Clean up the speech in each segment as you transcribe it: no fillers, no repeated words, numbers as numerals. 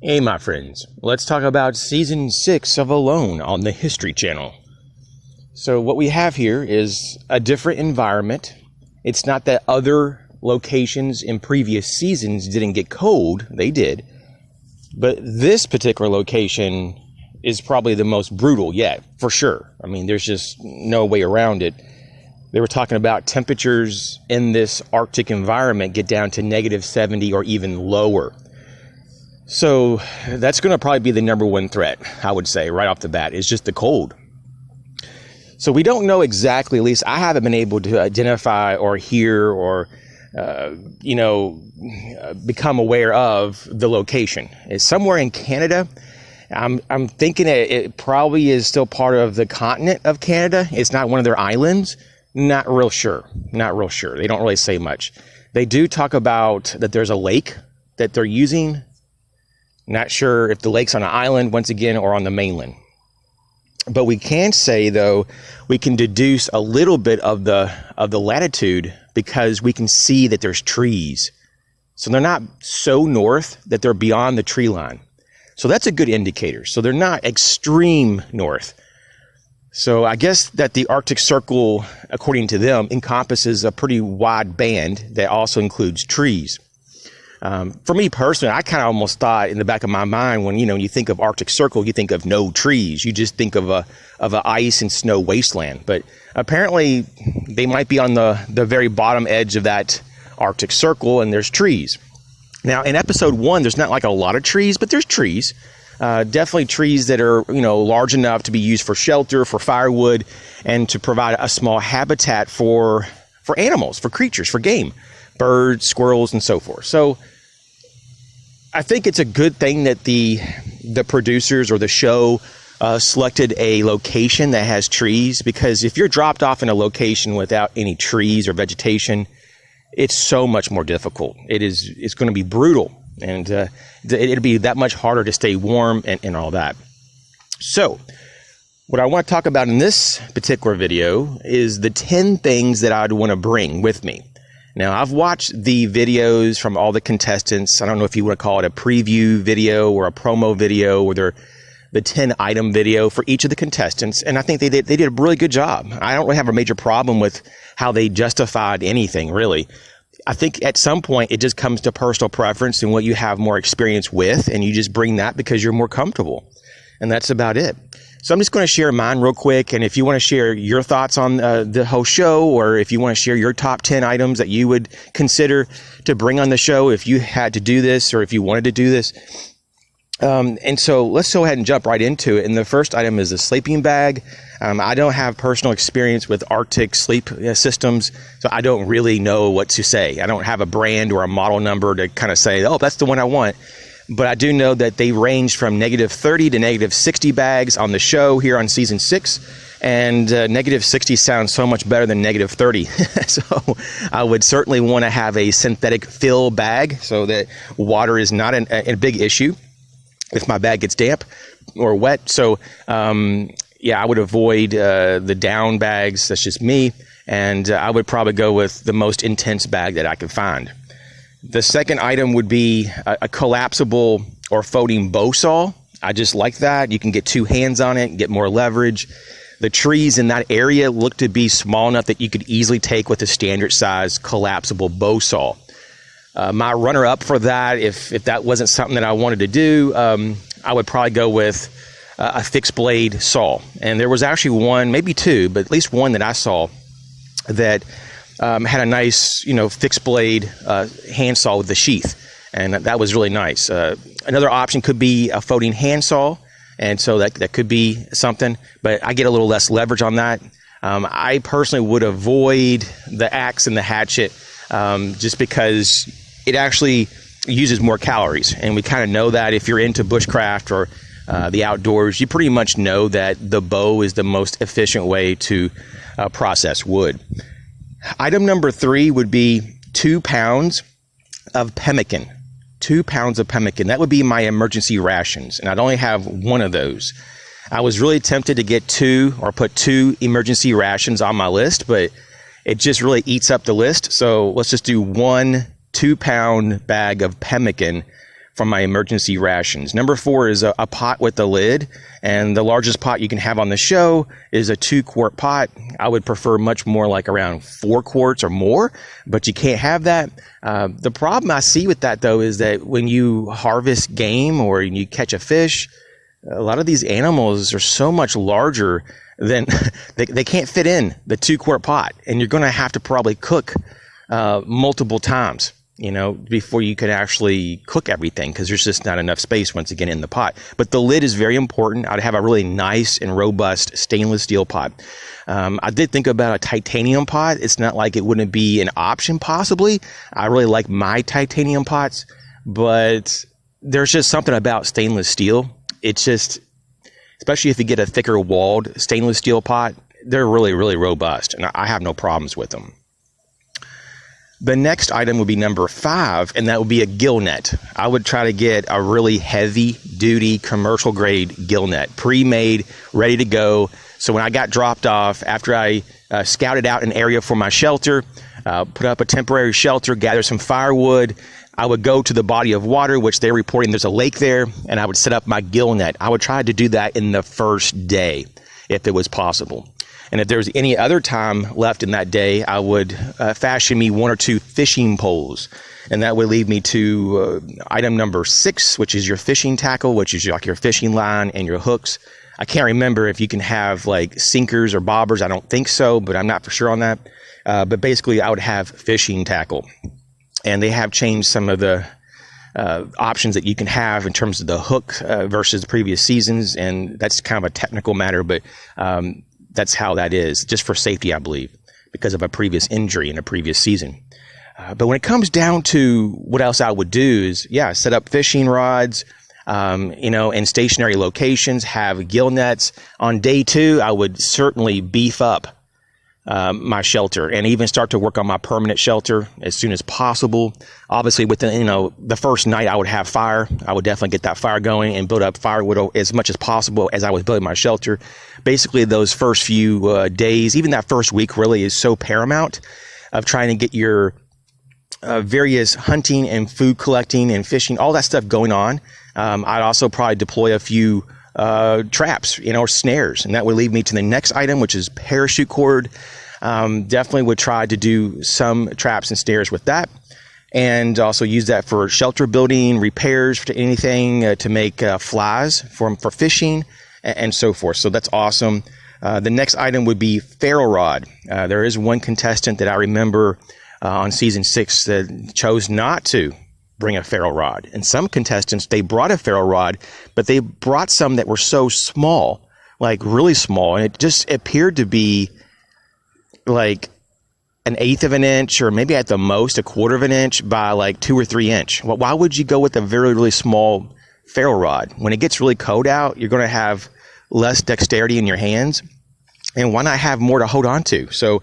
Hey my friends, let's talk about Season 6 of Alone on the History Channel. So what we have here is a different environment. It's not that other locations in previous seasons didn't get cold, they did. But this particular location is probably the most brutal yet, for sure. I mean, there's just no way around it. They were talking about temperatures in this Arctic environment get down to -70 or even lower. So that's going to probably be the number one threat, I would say, right off the bat, is just the cold. So we don't know exactly, at least I haven't been able to identify or hear or, become aware of the location. It's somewhere in Canada. I'm thinking it probably is still part of the continent of Canada. It's not one of their islands. Not real sure. They don't really say much. They do talk about that there's a lake that they're using. Not sure if the lake's on an island, once again, or on the mainland. But we can say, though, we can deduce a little bit of the latitude because we can see that there's trees. So they're not so north that they're beyond the tree line. So that's a good indicator. So they're not extreme north. So I guess that the Arctic Circle, according to them, encompasses a pretty wide band that also includes trees. For me personally, I kind of almost thought in the back of my mind when you think of Arctic Circle, you think of no trees. You just think of a ice and snow wasteland. But apparently, they might be on the very bottom edge of that Arctic Circle, and there's trees. Now, in episode 1, there's not like a lot of trees, but there's trees. Definitely trees that are large enough to be used for shelter, for firewood, and to provide a small habitat for animals, for creatures, for game, birds, squirrels, and so forth. So I think it's a good thing that the producers or the show selected a location that has trees, because if you're dropped off in a location without any trees or vegetation, it's so much more difficult. It's going to be brutal, and it'll be that much harder to stay warm and all that. So what I want to talk about in this particular video is the 10 things that I'd want to bring with me. Now, I've watched the videos from all the contestants. I don't know if you want to call it a preview video or a promo video, or the 10-item video for each of the contestants, and I think they did a really good job. I don't really have a major problem with how they justified anything, really. I think at some point it just comes to personal preference and what you have more experience with, and you just bring that because you're more comfortable, and that's about it. So I'm just going to share mine real quick, and if you want to share your thoughts on the whole show, or if you want to share your top 10 items that you would consider to bring on the show if you had to do this or if you wanted to do this. And so let's go ahead and jump right into it. And the first item is a sleeping bag. I don't have personal experience with Arctic sleep systems, so I don't really know what to say. I don't have a brand or a model number to kind of say, oh, that's the one I want. But I do know that they range from -30 to -60 bags on the show here on Season 6. And -60 sounds so much better than -30. So I would certainly want to have a synthetic fill bag so that water is not a big issue if my bag gets damp or wet. So, I would avoid the down bags. That's just me. And I would probably go with the most intense bag that I could find. The second item would be a collapsible or folding bow saw. I just like that. You can get 2 hands on it, get more leverage. The trees in that area look to be small enough that you could easily take with a standard size collapsible bow saw. My runner-up for that, if that wasn't something that I wanted to do, I would probably go with a fixed blade saw. And there was actually one, maybe 2, but at least one that I saw that had a nice, fixed blade handsaw with the sheath, and that was really nice. Another option could be a folding handsaw, and so that could be something, but I get a little less leverage on that. I personally would avoid the axe and the hatchet just because it actually uses more calories, and we kind of know that if you're into bushcraft or the outdoors, you pretty much know that the bow is the most efficient way to process wood. Item number 3 would be 2 pounds of pemmican. 2 pounds of pemmican. That would be my emergency rations, and I'd only have one of those. I was really tempted to get 2 or put 2 emergency rations on my list, but it just really eats up the list. So let's just do 1 2-pound bag of pemmican for my emergency rations. Number 4 is a pot with a lid, and the largest pot you can have on the show is a 2-quart pot. I would prefer much more like around 4 quarts or more, but you can't have that. The problem I see with that, though, is that when you harvest game or you catch a fish, a lot of these animals are so much larger than they can't fit in the 2-quart pot, and you're going to have to probably cook multiple times, before you can actually cook everything, because there's just not enough space once again in the pot. But the lid is very important. I'd have a really nice and robust stainless steel pot. I did think about a titanium pot. It's not like it wouldn't be an option possibly. I really like my titanium pots, but there's just something about stainless steel. It's just, especially if you get a thicker walled stainless steel pot, they're really, really robust, and I have no problems with them. The next item would be number 5, and that would be a gill net. I would try to get a really heavy-duty commercial-grade gill net, pre-made, ready to go. So when I got dropped off, after I scouted out an area for my shelter, put up a temporary shelter, gather some firewood, I would go to the body of water, which they're reporting there's a lake there, and I would set up my gill net. I would try to do that in the first day, if it was possible. And if there was any other time left in that day, I would fashion me 1 or 2 fishing poles. And that would lead me to item number 6, which is your fishing tackle, which is like your fishing line and your hooks. I can't remember if you can have like sinkers or bobbers. I don't think so, but I'm not for sure on that. But basically, I would have fishing tackle. And they have changed some of the options that you can have in terms of the hook versus the previous seasons. And that's kind of a technical matter, but that's how that is, just for safety, I believe, because of a previous injury in a previous season. But when it comes down to what else I would do is, set up fishing rods, in stationary locations, have gill nets. On day 2, I would certainly beef up my shelter and even start to work on my permanent shelter as soon as possible. Obviously, within the first night, I would have fire. I would definitely get that fire going and build up firewood as much as possible as I was building my shelter. Basically, those first few days, even that first week, really is so paramount of trying to get your various hunting and food collecting and fishing, all that stuff going on. I'd also probably deploy a few traps, or snares, and that would lead me to the next item, which is parachute cord. Definitely would try to do some traps and snares with that, and also use that for shelter building, repairs, for anything to make flies for fishing and so forth. So that's awesome. The next item would be ferro rod. There is one contestant that I remember on season 6 that chose not to bring a ferro rod. And some contestants, they brought a ferro rod, but they brought some that were so small, like really small, and it just appeared to be like 1/8 of an inch, or maybe at the most 1/4 of an inch by like 2 or 3 inch. Well, why would you go with a very, really small ferro rod? When it gets really cold out, you're going to have less dexterity in your hands, and why not have more to hold on to? So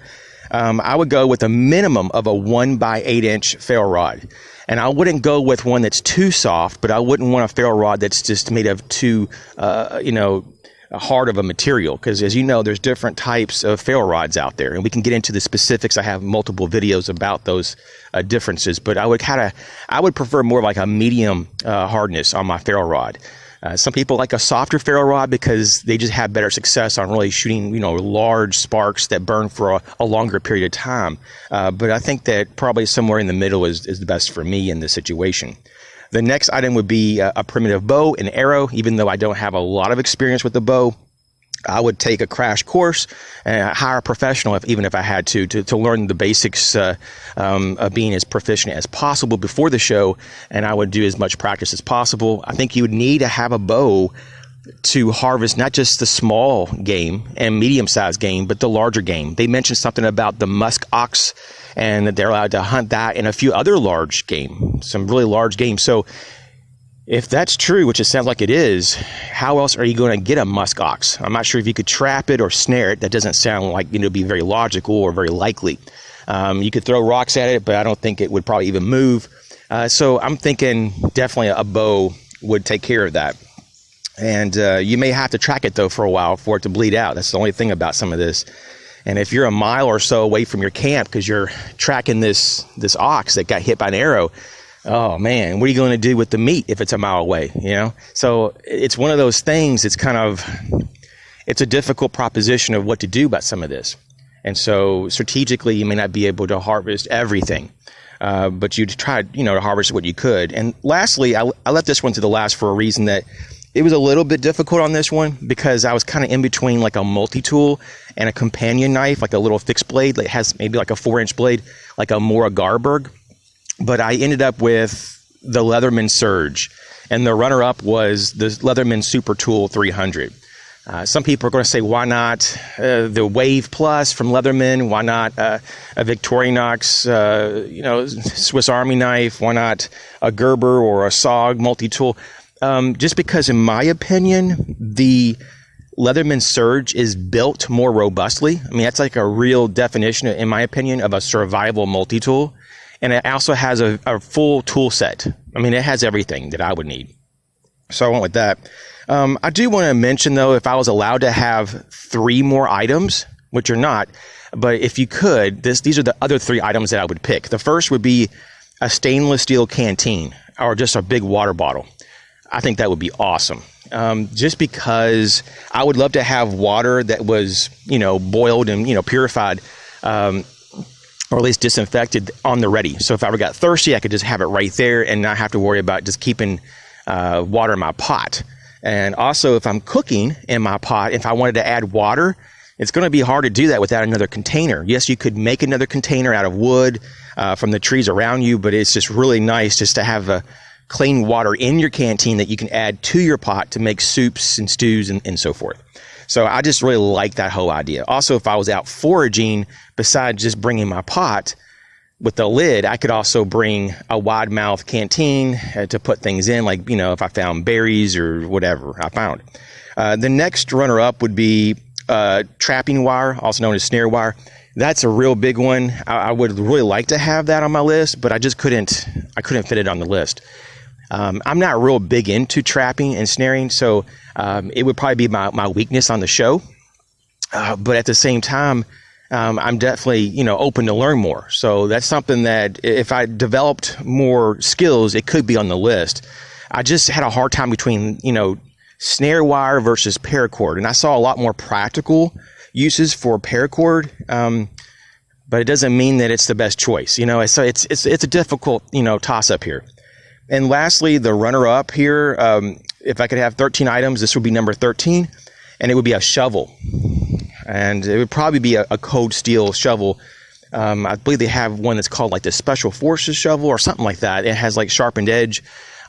I would go with a minimum of a 1x8 inch ferro rod. And I wouldn't go with one that's too soft, but I wouldn't want a ferro rod that's just made of too, hard of a material. Because as you know, there's different types of ferro rods out there, and we can get into the specifics. I have multiple videos about those differences, but I would prefer more like a medium hardness on my ferro rod. Some people like a softer ferro rod because they just have better success on really shooting, large sparks that burn for a longer period of time. But I think that probably somewhere in the middle is the best for me in this situation. The next item would be a primitive bow and arrow. Even though I don't have a lot of experience with the bow, I would take a crash course and hire a professional, even if I had to learn the basics of being as proficient as possible before the show, and I would do as much practice as possible. I think you would need to have a bow to harvest not just the small game and medium-sized game, but the larger game. They mentioned something about the musk ox, and that they're allowed to hunt that and a few other large game, some really large game. So if that's true, which it sounds like it is, how else are you going to get a musk ox? I'm not sure if you could trap it or snare it. That doesn't sound like be very logical or very likely. You could throw rocks at it, but I don't think it would probably even move. So I'm thinking definitely a bow would take care of that. And you may have to track it, though, for a while for it to bleed out. That's the only thing about some of this. And if you're a mile or so away from your camp because you're tracking this ox that got hit by an arrow, oh man, what are you going to do with the meat if it's a mile away? So it's one of those things. It's a difficult proposition of what to do about some of this. And so strategically, you may not be able to harvest everything, but you try, to harvest what you could. And lastly, I left this one to the last for a reason that it was a little bit difficult on this one because I was kind of in between like a multi-tool and a companion knife, like a little fixed blade that has maybe like a 4-inch blade, like a Mora Kansbol. But I ended up with the Leatherman Surge, and the runner-up was the Leatherman Super Tool 300. Some people are going to say, why not the Wave Plus from Leatherman? Why not a Victorinox, Swiss Army knife? Why not a Gerber or a SOG multi-tool? Just because, in my opinion, the Leatherman Surge is built more robustly. I mean, that's like a real definition, in my opinion, of a survival multi-tool. And it also has a full tool set. I mean, it has everything that I would need. So I went with that. I do want to mention, though, if I was allowed to have 3 more items, which are not, but if you could, these are the other 3 items that I would pick. The first would be a stainless steel canteen or just a big water bottle. I think that would be awesome. Just because I would love to have water that was, boiled and, purified, or at least disinfected on the ready. So if I ever got thirsty, I could just have it right there and not have to worry about just keeping water in my pot. And also, if I'm cooking in my pot, if I wanted to add water, it's going to be hard to do that without another container. Yes, you could make another container out of wood from the trees around you, but it's just really nice just to have a clean water in your canteen that you can add to your pot to make soups and stews and so forth. So I just really like that whole idea. Also, if I was out foraging, besides just bringing my pot with the lid, I could also bring a wide mouth canteen to put things in, like, if I found berries or whatever I found. The next runner up would be trapping wire, also known as snare wire. That's a real big one. I would really like to have that on my list, but I couldn't fit it on the list. I'm not real big into trapping and snaring, so it would probably be my weakness on the show. But at the same time, I'm definitely, open to learn more. So that's something that if I developed more skills, it could be on the list. I just had a hard time between, snare wire versus paracord. And I saw a lot more practical uses for paracord. But it doesn't mean that it's the best choice. So it's a difficult, toss up here. And lastly, the runner-up here, if I could have 13 items, this would be number 13, and it would be a shovel. And it would probably be a cold steel shovel. I believe they have one that's called like the Special Forces shovel or something like that. It has like sharpened edge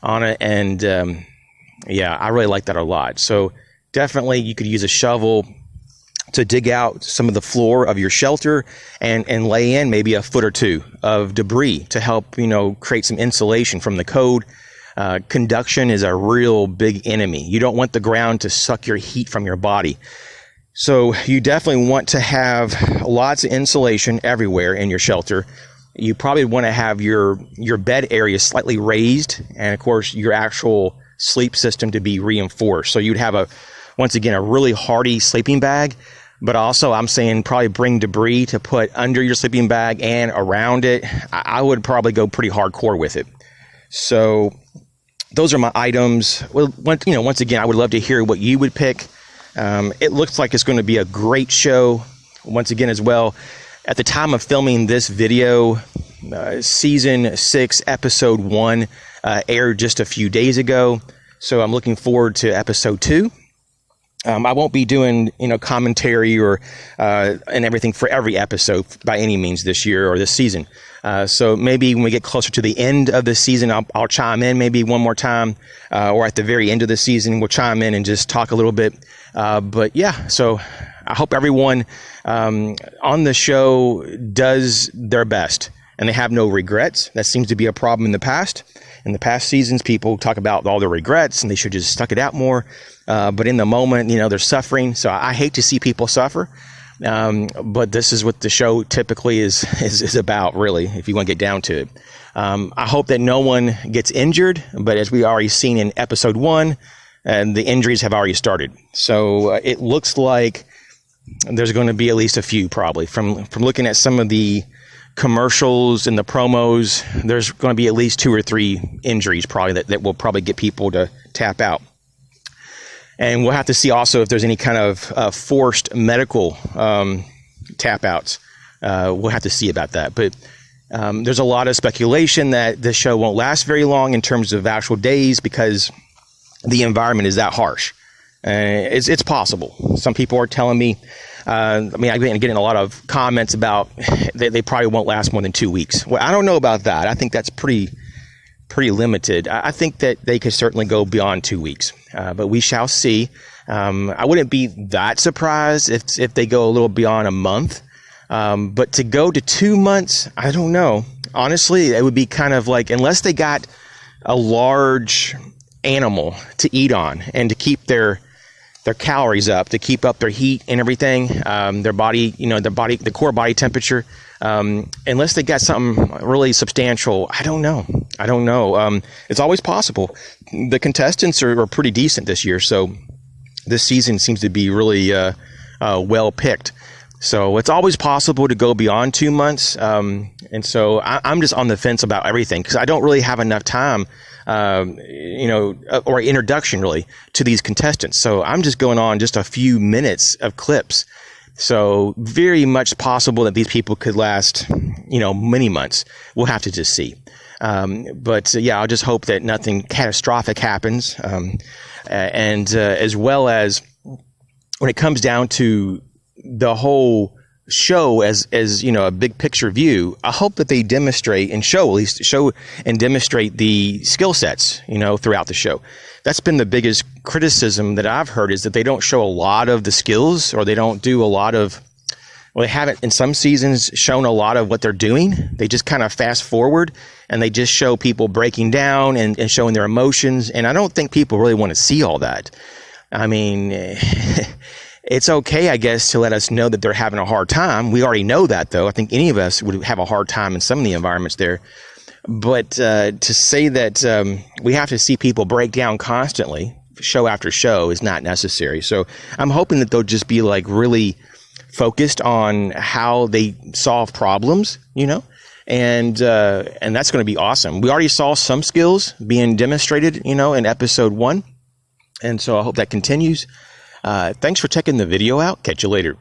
on it, and I really like that a lot. So definitely you could use a shovel to dig out some of the floor of your shelter and lay in maybe a foot or 2 of debris to help, create some insulation from the cold. Conduction is a real big enemy. You don't want the ground to suck your heat from your body. So you definitely want to have lots of insulation everywhere in your shelter. You probably want to have your bed area slightly raised, and of course your actual sleep system to be reinforced. So you'd have once again, a really hardy sleeping bag, but also I'm saying probably bring debris to put under your sleeping bag and around it. I would probably go pretty hardcore with it. So those are my items. Well, once again, I would love to hear what you would pick. It looks like it's going to be a great show once again as well. At the time of filming this video, season 6, episode 1 aired just a few days ago. So I'm looking forward to episode 2. I won't be doing, commentary or and everything for every episode by any means this year or this season. So maybe when we get closer to the end of the season, I'll chime in maybe one more time, or at the very end of the season, we'll chime in and just talk a little bit. But yeah, so I hope everyone on the show does their best and they have no regrets. That seems to be a problem in the past. In the past seasons, people talk about all their regrets and they should just stuck it out more. But in the moment, they're suffering. So I hate to see people suffer. But this is what the show typically is about, really, if you want to get down to it. I hope that no one gets injured. But as we already seen in episode 1, the injuries have already started. So it looks like there's going to be at least a few, probably, from looking at some of the commercials and the promos, there's going to be at least 2 or 3 injuries probably that will probably get people to tap out. And we'll have to see also if there's any kind of forced medical tap outs. We'll have to see about that. But there's a lot of speculation that the show won't last very long in terms of actual days because the environment is that harsh. It's possible. Some people are telling me, I'm getting a lot of comments about they probably won't last more than 2 weeks. Well, I don't know about that. I think that's pretty limited. I think that they could certainly go beyond 2 weeks, but we shall see. I wouldn't be that surprised if they go a little beyond a month, but to go to 2 months, I don't know. Honestly, it would be kind of like, unless they got a large animal to eat on and to keep their calories up, to keep up their heat and everything, their body, the core body temperature. Unless they got something really substantial, I don't know. It's always possible. The contestants are pretty decent this year, so this season seems to be really well picked. So it's always possible to go beyond 2 months. And so I'm just on the fence about everything because I don't really have enough time, or introduction really to these contestants. So I'm just going on just a few minutes of clips. So very much possible that these people could last, many months. We'll have to just see. But I'll just hope that nothing catastrophic happens. And as well as when it comes down to the whole show as a big picture view, I hope that they demonstrate and show and demonstrate the skill sets, throughout the show. That's been the biggest criticism that I've heard, is that they don't show a lot of the skills, or they don't do a lot of, they haven't in some seasons shown a lot of what they're doing. They just kind of fast forward and they just show people breaking down and showing their emotions. And I don't think people really want to see all that. I mean, it's okay, I guess, to let us know that they're having a hard time. We already know that, though. I think any of us would have a hard time in some of the environments there. But to say that we have to see people break down constantly, show after show, is not necessary. So I'm hoping that they'll just be really focused on how they solve problems, and that's going to be awesome. We already saw some skills being demonstrated, in episode 1. And so I hope that continues. Thanks for checking the video out. Catch you later.